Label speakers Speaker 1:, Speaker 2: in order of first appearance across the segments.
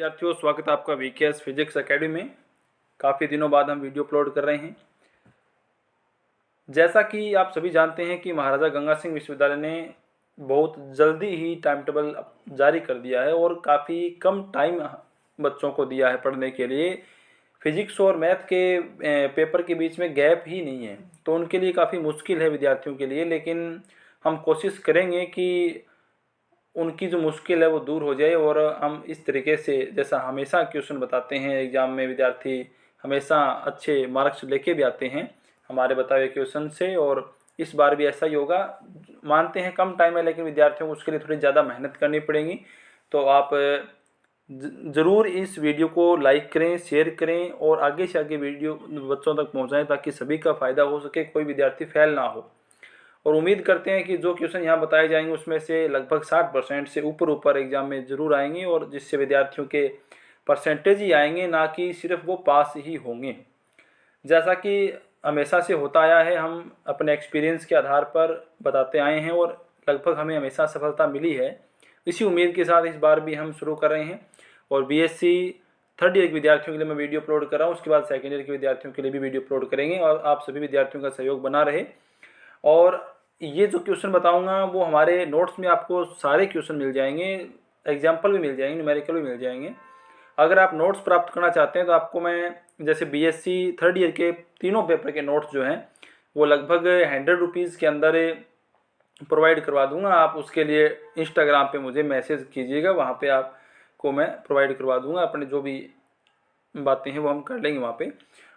Speaker 1: विद्यार्थियों, स्वागत है आपका वीकेएस फिजिक्स एकेडमी में। काफ़ी दिनों बाद हम वीडियो अपलोड कर रहे हैं। जैसा कि आप सभी जानते हैं कि महाराजा गंगा सिंह विश्वविद्यालय ने बहुत जल्दी ही टाइम टेबल जारी कर दिया है और काफ़ी कम टाइम बच्चों को दिया है पढ़ने के लिए। फिजिक्स और मैथ के पेपर के बीच में गैप ही नहीं है, तो उनके लिए काफ़ी मुश्किल है विद्यार्थियों के लिए। लेकिन हम कोशिश करेंगे कि उनकी जो मुश्किल है वो दूर हो जाए और हम इस तरीके से, जैसा हमेशा क्वेश्चन बताते हैं एग्ज़ाम में, विद्यार्थी हमेशा अच्छे मार्क्स लेके भी आते हैं हमारे बताए हुए क्वेश्चन से, और इस बार भी ऐसा ही होगा। मानते हैं कम टाइम है, लेकिन विद्यार्थियों को उसके लिए थोड़ी ज़्यादा मेहनत करनी पड़ेगी। तो आप ज़रूर इस वीडियो को लाइक करें, शेयर करें और आगे से आगे वीडियो बच्चों तक पहुँचाएँ ताकि सभी का फ़ायदा हो सके, कोई विद्यार्थी फेल ना हो। और उम्मीद करते हैं कि जो क्वेश्चन यहाँ बताए जाएंगे उसमें से लगभग 60% से ऊपर एग्जाम में ज़रूर आएंगे, और जिससे विद्यार्थियों के परसेंटेज ही आएंगे, ना कि सिर्फ वो पास ही होंगे। जैसा कि हमेशा से होता आया है, हम अपने एक्सपीरियंस के आधार पर बताते आए हैं और लगभग हमें हमेशा सफलता मिली है। इसी उम्मीद के साथ इस बार भी हम शुरू कर रहे हैं। और बीएससी थर्ड ईयर के विद्यार्थियों के लिए मैं वीडियो अपलोड कर रहा हूँ, उसके बाद सेकेंड ईयर के विद्यार्थियों के लिए भी वीडियो अपलोड करेंगे, और आप सभी विद्यार्थियों का सहयोग बना रहे। और ये जो क्वेश्चन बताऊंगा वो हमारे नोट्स में आपको सारे क्वेश्चन मिल जाएंगे, एग्जाम्पल भी मिल जाएंगे, न्यूमेरिकल भी मिल जाएंगे। अगर आप नोट्स प्राप्त करना चाहते हैं तो आपको मैं जैसे बीएससी थर्ड ईयर के तीनों पेपर के नोट्स जो हैं वो लगभग 100 रुपीज़ के अंदर प्रोवाइड करवा दूंगा। आप उसके लिए इंस्टाग्राम पे मुझे मैसेज कीजिएगा, वहाँ पे आपको मैं प्रोवाइड करवा दूंगा। अपने जो भी बातें हैं वो हम कर लेंगे वहाँ पे।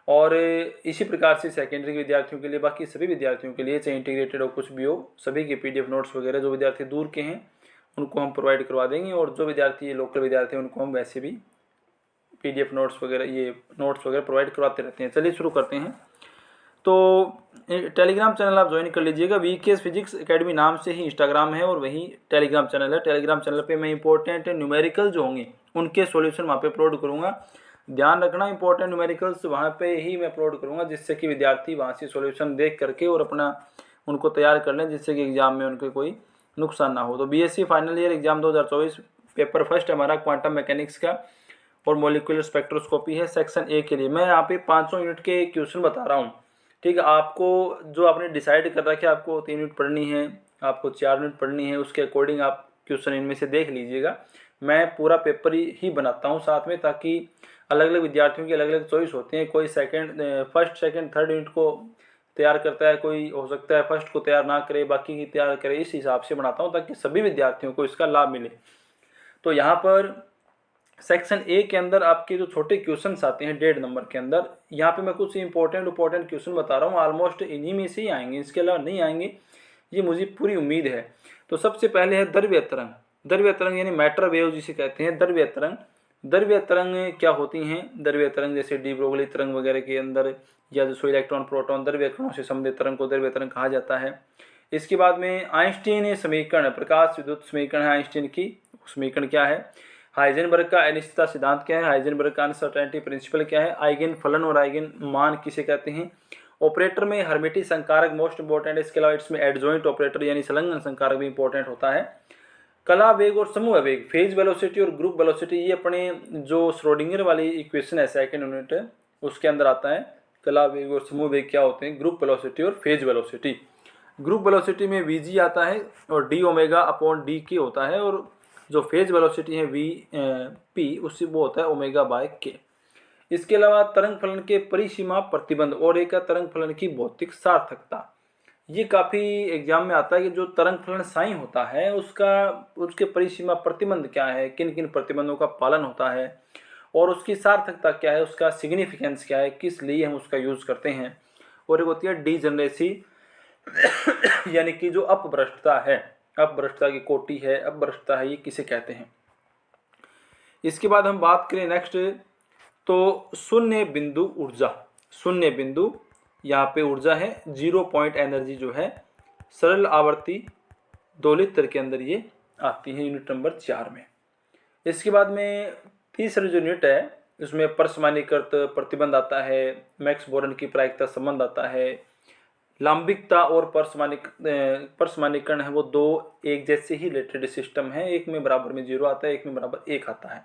Speaker 1: और इसी प्रकार से सेकेंडरी के विद्यार्थियों के लिए, बाकी सभी विद्यार्थियों के लिए, चाहे इंटीग्रेटेड हो कुछ भी हो, सभी के पीडीएफ नोट्स वगैरह जो विद्यार्थी दूर के हैं उनको हम प्रोवाइड करवा देंगे, और जो विद्यार्थी लोकल विद्यार्थी हैं उनको हम वैसे भी पीडीएफ नोट्स वगैरह, ये नोट्स वगैरह प्रोवाइड करवाते रहते हैं। चलिए शुरू करते हैं। तो टेलीग्राम चैनल आप ज्वाइन कर लीजिएगा, वीकेएस फिजिक्स एकेडमी नाम से ही इंस्टाग्राम है और वही टेलीग्राम चैनल है। टेलीग्राम चैनल पे मैं इंपॉर्टेंट न्यूमेरिकल जो होंगे उनके सॉल्यूशन वहाँ पे अपलोड करूँगा। ध्यान रखना, इंपॉर्टेंट न्यूमेरिकल्स वहाँ पे ही मैं अपलोड करूँगा, जिससे कि विद्यार्थी वहाँ से सॉल्यूशन देख करके और अपना उनको तैयार कर लें, जिससे कि एग्ज़ाम में उनके कोई नुकसान ना हो। तो BSc final year exam 2024 paper first हमारा क्वांटम मैकेनिक्स का और मोलिकुलर स्पेक्ट्रोस्कोपी है, सेक्शन ए के लिए। मैं यहाँ पे 500 यूनिट के क्वेश्चन बता रहा हूँ, ठीक है। आपको जो आपने डिसाइड कर रखा है, आपको 3 यूनिट पढ़नी है, आपको 4 यूनिट पढ़नी है, उसके अकॉर्डिंग आप क्वेश्चन इनमें से देख लीजिएगा। मैं पूरा पेपर ही बनाता हूँ साथ में, ताकि अलग अलग विद्यार्थियों की अलग अलग चॉइस होती हैं। कोई फर्स्ट सेकंड थर्ड यूनिट को तैयार करता है, कोई हो सकता है फर्स्ट को तैयार ना करे, बाकी की तैयार करे। इस हिसाब से बनाता हूँ ताकि सभी विद्यार्थियों को इसका लाभ मिले। तो यहाँ पर सेक्शन ए के अंदर आपके जो छोटे क्वेश्चंस आते हैं 1.5 नंबर के अंदर, यहाँ पे मैं कुछ इंपॉर्टेंट क्वेश्चन बता रहा हूँ। ऑलमोस्ट इन्हीं में से ही आएंगे, इसके अलावा नहीं आएंगे, ये मुझे पूरी उम्मीद है। तो सबसे पहले है द्रव्य तरंग। द्रव्य तरंग यानी मैटर वेव जिसे कहते हैं, द्रव्य तरंग। द्रव्य तरंग क्या होती हैं? द्रव्य तरंग जैसे डी ब्रोगली तरंग वगैरह के अंदर, या जो इलेक्ट्रॉन प्रोटॉन द्रव्य कणों से संबंधित तरंग को द्रव्य तरंग कहा जाता है। इसके बाद में आइंस्टीन समीकरण, प्रकाश विद्युत समीकरण है आइंस्टीन की, समीकरण क्या है? हाइजेनबर्ग का अनिश्चितता सिद्धांत क्या है? हाइजेनबर्ग का अनसर्टेनिटी प्रिंसिपल क्या है? आइगन फलन और आइगन मान किसे कहते हैं? ऑपरेटर में हर्मिटी संकारक मोस्ट इंपॉर्टेंट है। इसके अलावा इसमें एडजॉइंट ऑपरेटर यानी संलग्न संकारक भी इंपॉर्टेंट होता है। कला वेग और समूह वेग, फेज वेलोसिटी और ग्रुप वेलोसिटी, ये अपने जो श्रोडिंगर वाली इक्वेशन है सेकंड यूनिट है उसके अंदर आता है। कला वेग और समूह वेग क्या होते हैं? ग्रुप वेलोसिटी और फेज वेलोसिटी। ग्रुप वेलोसिटी में वीजी आता है और डी ओमेगा अपॉन डी के होता है, और जो फेज वेलोसिटी है वी पी, उससे वो होता है ओमेगा बाय के। इसके अलावा तरंग फलन के परिसीमा प्रतिबंध और एक तरंग फलन की भौतिक सार्थकता, ये काफ़ी एग्जाम में आता है कि जो तरंग फलन साइन होता है उसके परिसीमा प्रतिबंध क्या है, किन किन प्रतिबंधों का पालन होता है, और उसकी सार्थकता क्या है, उसका सिग्निफिकेंस क्या है, किस लिए हम उसका यूज़ करते हैं। और एक होती है डीजनरेसी यानी कि जो अपभ्रष्टता है, अपभ्रष्टता की कोटि है, अपभ्रष्टता है, ये किसे कहते हैं। इसके बाद हम बात करें नेक्स्ट, तो शून्य बिंदु ऊर्जा। शून्य बिंदु, यहाँ पे ऊर्जा है 0 पॉइंट एनर्जी जो है सरल आवर्ती दोलित्र के अंदर ये आती है यूनिट नंबर 4 में। इसके बाद में तीसरी जो यूनिट है उसमें परसमानीकृत प्रतिबंध आता है, मैक्स बोरन की प्रायिकता संबंध आता है, लांबिकता और परसमानीकरण है, वो दो एक जैसे ही रिलेटेड सिस्टम है। एक में बराबर में 0 आता है, एक में बराबर 1 आता है।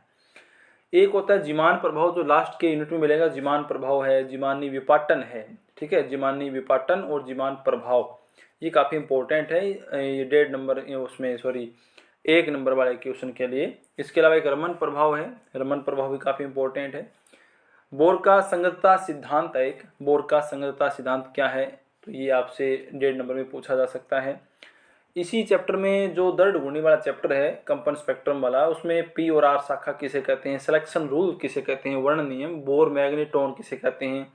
Speaker 1: एक होता है जीमान प्रभाव, जो लास्ट के यूनिट में मिलेगा। जीमान प्रभाव है, जीमानी विपाटन है, ठीक है, जीमानी विपाटन और जीमान प्रभाव, ये काफ़ी इंपॉर्टेंट है। ये 1.5 नंबर उसमें, सॉरी 1 नंबर वाले क्वेश्चन के लिए। इसके अलावा एक रमन प्रभाव है, रमन प्रभाव भी काफ़ी इंपॉर्टेंट है। बोर का संगतता सिद्धांत है एक, बोर का संगतता सिद्धांत क्या है, तो ये आपसे 1.5 नंबर में पूछा जा सकता है। इसी चैप्टर में जो दर्द गुणी वाला चैप्टर है, कंपन स्पेक्ट्रम वाला, उसमें पी और आर शाखा किसे कहते हैं, सिलेक्शन रूल किसे कहते हैं, वर्ण नियम, बोर मैग्नेटोन किसे कहते हैं,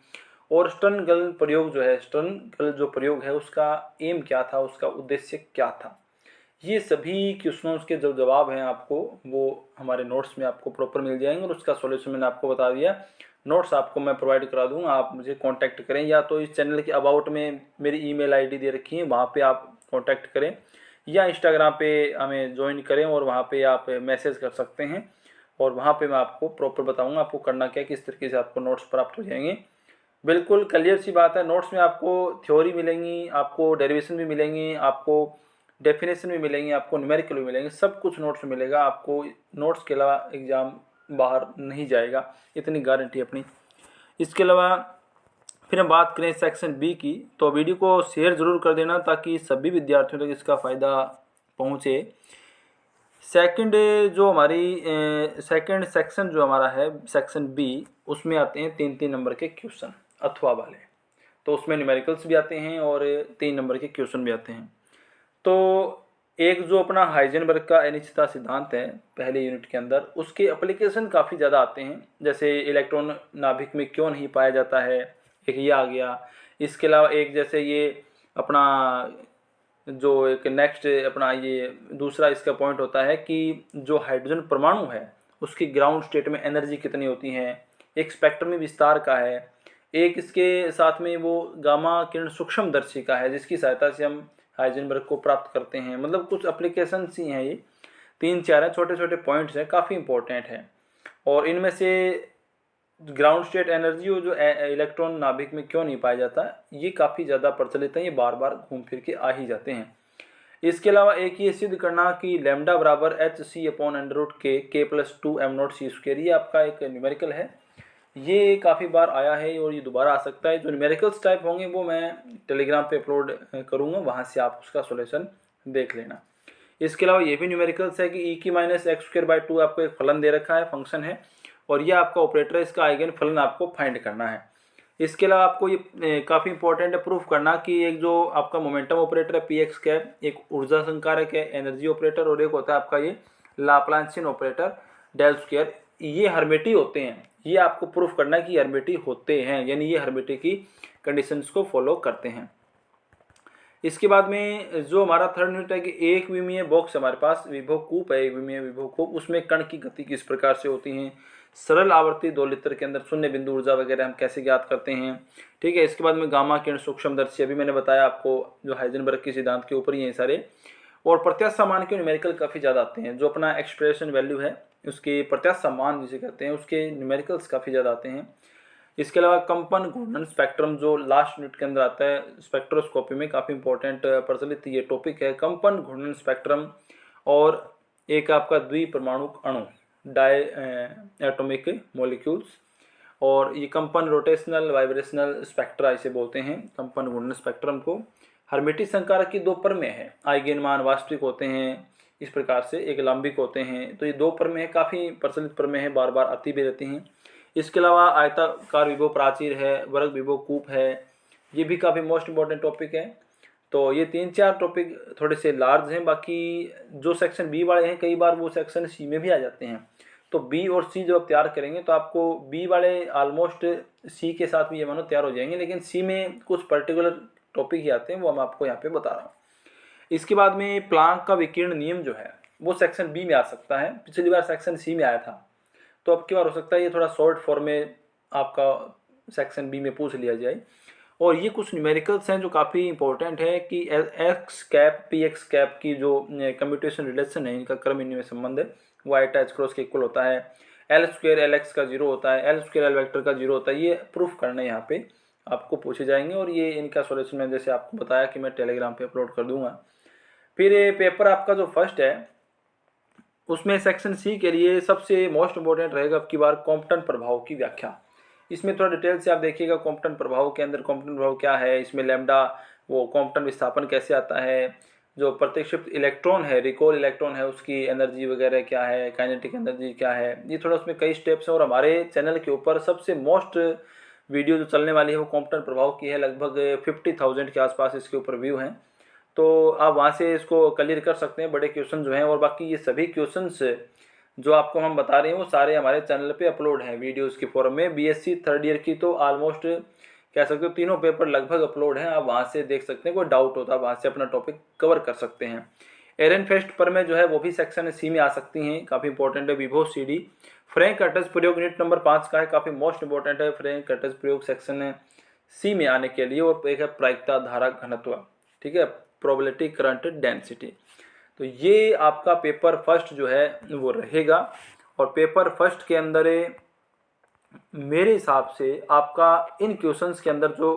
Speaker 1: और स्टर्नगल प्रयोग जो है, स्टर्नगल जो प्रयोग है उसका एम क्या था, उसका उद्देश्य क्या था। ये सभी क्वेश्चनों के जो जवाब हैं आपको वो हमारे नोट्स में आपको प्रॉपर मिल जाएंगे, और उसका सॉल्यूशन मैंने आपको बता दिया। नोट्स आपको मैं प्रोवाइड करा दूंगा, आप मुझे कांटेक्ट करें, या तो इस चैनल के अबाउट में मेरी ईमेल आईडी दे रखी है, वहाँ पे आप कांटेक्ट करें, या इंस्टाग्राम पे हमें ज्वाइन करें और वहाँ पे आप मैसेज कर सकते हैं, और वहाँ पे मैं आपको प्रॉपर बताऊँगा आपको करना क्या है, किस तरीके से आपको नोट्स प्राप्त हो जाएंगे। बिल्कुल क्लियर सी बात है, नोट्स में आपको थ्योरी मिलेंगी, आपको डेरिवेशन भी मिलेंगी, आपको डेफिनेशन भी मिलेंगी, आपको न्यूमेरिकल भी मिलेंगे, सब कुछ नोट्स में मिलेगा। आपको नोट्स के अलावा एग्ज़ाम बाहर नहीं जाएगा, इतनी गारंटी अपनी। इसके अलावा फिर हम बात करें सेक्शन बी की, तो वीडियो को शेयर ज़रूर कर देना ताकि सभी विद्यार्थियों तक इसका फ़ायदा पहुँचे। सेकंड जो हमारी सेकंड सेक्शन जो हमारा है सेक्शन बी, उसमें आते हैं 3-3 नंबर के क्वेश्चन अथवा वाले, तो उसमें न्यूमेरिकल्स भी आते हैं और 3 नंबर के क्वेश्चन भी आते हैं। तो एक जो अपना हाइजेनबर्ग का अनिश्चितता सिद्धांत है पहले यूनिट के अंदर, उसके एप्लीकेशन काफ़ी ज़्यादा आते हैं, जैसे इलेक्ट्रॉन नाभिक में क्यों नहीं पाया जाता है, एक ये आ गया। इसके अलावा एक जैसे ये अपना जो एक नेक्स्ट अपना ये दूसरा इसका पॉइंट होता है कि जो हाइड्रोजन परमाणु है उसकी ग्राउंड स्टेट में एनर्जी कितनी होती है, एक स्पेक्ट्रम में विस्तार का है, एक इसके साथ में वो गामा किरण सूक्ष्मदर्शी का है जिसकी सहायता से हम हाइजेनबर्ग को प्राप्त करते हैं। मतलब कुछ एप्लीकेशंस ही हैं, ये 3-4 है, छोटे छोटे पॉइंट्स हैं, काफ़ी इंपॉर्टेंट हैं। और इनमें से ग्राउंड स्टेट एनर्जी और जो इलेक्ट्रॉन नाभिक में क्यों नहीं पाया जाता, ये काफ़ी ज़्यादा प्रचलित है, ये बार बार घूम फिर के आ ही जाते हैं। इसके अलावा एक ये सिद्ध करना कि लैम्डा बराबर hc/√k+2m0c², ये आपका एक न्यूमेरिकल है, ये काफ़ी बार आया है और ये दोबारा आ सकता है। जो न्यूमेरिकल्स टाइप होंगे वो मैं टेलीग्राम पे अपलोड करूँगा, वहाँ से आप उसका सॉल्यूशन देख लेना। इसके अलावा ये भी न्यूमेरिकल्स है कि e⁻x² आपको एक फलन दे रखा है, फंक्शन है, और ये आपका ऑपरेटर है, इसका आइगन फलन आपको फाइंड करना है। इसके अलावा आपको ये काफ़ी इंपॉर्टेंट है प्रूफ करना कि एक जो आपका मोमेंटम ऑपरेटर है px कैप, एक ऊर्जा संकारक है एनर्जी ऑपरेटर, और एक होता है आपका ये लाप्लासियन ऑपरेटर डेल स्क्वायर, ये हर्मिटी होते हैं। ये आपको प्रूफ करना है कि हर्मिटी होते हैं, यानी ये हर्मिटी की कंडीशंस को फॉलो करते हैं। इसके बाद में जो हमारा थर्ड यूनिट है कि एक विमीय बॉक्स हमारे पास विभव कूप है, एक विमीय विभव कूप, उसमें कण की गति किस प्रकार से होती है, सरल आवर्ती 2 लीटर के अंदर शून्य बिंदु ऊर्जा वगैरह हम कैसे ज्ञात करते हैं, ठीक है। इसके बाद में गामा किरण सूक्ष्मदर्शी, अभी मैंने बताया आपको जो हाइजेनबर्ग के सिद्धांत के ऊपर ही हैं सारे। और प्रत्याशा मान के न्यूमेरिकल काफ़ी ज़्यादा आते हैं, जो अपना एक्सप्रेशन वैल्यू है उसके प्रत्याशा मान जिसे कहते हैं उसके न्यूमेरिकल्स काफ़ी ज़्यादा आते हैं। इसके अलावा कंपन घूर्णन स्पेक्ट्रम जो लास्ट यूनिट के अंदर आता है स्पेक्ट्रोस्कोपी में, काफ़ी इंपॉर्टेंट प्रचलित ये टॉपिक है, कंपन घूर्णन स्पेक्ट्रम। और एक आपका द्विपरमाणु अणु डाई एटॉमिक मॉलिक्यूल्स, और ये कंपन रोटेशनल वाइब्रेशनल स्पेक्ट्रा इसे बोलते हैं कंपन घूर्णन स्पेक्ट्रम को। हर्मिटी संकारक की 2 परमें हैं, आइगन मान वास्तविक होते हैं इस प्रकार से, एक लंबिक होते हैं, तो ये 2 परमें हैं, काफ़ी प्रचलित परमें हैं, बार बार आती भी रहती हैं। इसके अलावा आयताकार विभव प्राचीर है, वर्ग विभव कूप है, ये भी काफ़ी मोस्ट इंपॉर्टेंट टॉपिक है। तो ये 3-4 टॉपिक थोड़े से लार्ज हैं, बाकी जो सेक्शन बी वाले हैं कई बार वो सेक्शन सी में भी आ जाते हैं। तो बी और सी जब आप तैयार करेंगे तो आपको बी वाले ऑलमोस्ट सी के साथ भी ये मानो तैयार हो जाएंगे, लेकिन सी में कुछ पर्टिकुलर टॉपिक ही आते हैं, वो मैं आपको यहाँ पे बता रहा हूँ। इसके बाद में प्लांक का विकिरण नियम जो है वो सेक्शन बी में आ सकता है, पिछली बार सेक्शन सी में आया था, तो अब की बार हो सकता है ये थोड़ा शॉर्ट फॉर्म में आपका सेक्शन बी में पूछ लिया जाए। और ये कुछ न्यूमेरिकल्स हैं जो काफ़ी इंपॉर्टेंट है कि x cap P x cap की जो कम्यूटेशन रिलेशन है, इनका क्रम इनमें संबंध है, वो आइटा एच क्रॉस के इक्वल होता है, L² LX का 0 होता है, L² L वेक्टर का 0 होता है, ये प्रूफ करने यहाँ पे आपको पूछे जाएंगे, और ये इनका सॉल्यूशन मैं जैसे आपको बताया कि मैं टेलीग्राम पे अपलोड कर दूंगा। फिर ये पेपर आपका जो फर्स्ट है उसमें सेक्शन सी के लिए सबसे मोस्ट इम्पोर्टेंट रहेगा अब की बार कॉम्पटन प्रभाव की व्याख्या। इसमें थोड़ा डिटेल से आप देखिएगा कॉम्पटन प्रभाव के अंदर कॉम्पटन प्रभाव क्या है, इसमें लैम्डा वो कॉम्पटन विस्थापन कैसे आता है, जो प्रत्यक्षिप्त इलेक्ट्रॉन है, रिकॉल इलेक्ट्रॉन है, उसकी एनर्जी वगैरह क्या है, काइनेटिक एनर्जी क्या है, ये थोड़ा उसमें कई स्टेप्स हैं। और हमारे चैनल के ऊपर सबसे मोस्ट वीडियो जो चलने वाली है वो कॉम्पटन प्रभाव की है, लगभग 50,000 के आसपास इसके ऊपर व्यू हैं, तो आप वहाँ से इसको क्लियर कर सकते हैं, बड़े क्वेश्चन जो हैं। और बाकी ये सभी क्वेश्चंस जो आपको हम बता रहे हैं वो सारे हमारे चैनल पे अपलोड हैं वीडियोस की फॉर्म में। बीएससी थर्ड ईयर की तो ऑलमोस्ट कह सकते हो तीनों पेपर लगभग अपलोड हैं, आप वहाँ से देख सकते हैं, कोई डाउट होता है वहाँ से अपना टॉपिक कवर कर सकते हैं। एरेनफेस्ट पर में जो है वो भी सेक्शन सी में आ सकती हैं, काफ़ी इंपॉर्टेंट है। विभो CD फ्रैंक कर्टज प्रयोग यूनिट नंबर 5 का है, काफ़ी मोस्ट इंपॉर्टेंट है फ्रैंक कर्टज प्रयोग सेक्शन सी में आने के लिए। और एक है प्रायिकता धारा घनत्व, ठीक है, प्रोबेबिलिटी करंट डेंसिटी। तो ये आपका पेपर फर्स्ट जो है वो रहेगा। और पेपर फर्स्ट के अंदर मेरे हिसाब से आपका इन क्वेश्चंस के अंदर जो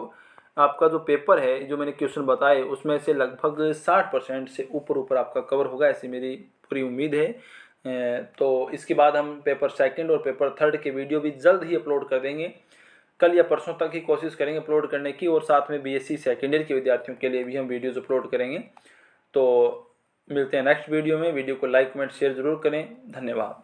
Speaker 1: आपका जो पेपर है, जो मैंने क्वेश्चन बताए उसमें से लगभग 60% से ऊपर आपका कवर होगा, ऐसी मेरी पूरी उम्मीद है। तो इसके बाद हम पेपर सेकंड और पेपर थर्ड के वीडियो भी जल्द ही अपलोड कर देंगे, कल या परसों तक ही कोशिश करेंगे अपलोड करने की। और साथ में बीएससी सेकेंड ईयर के विद्यार्थियों के लिए भी हम वीडियोज़ अपलोड करेंगे। तो मिलते हैं नेक्स्ट वीडियो में। वीडियो को लाइक कमेंट शेयर जरूर करें। धन्यवाद।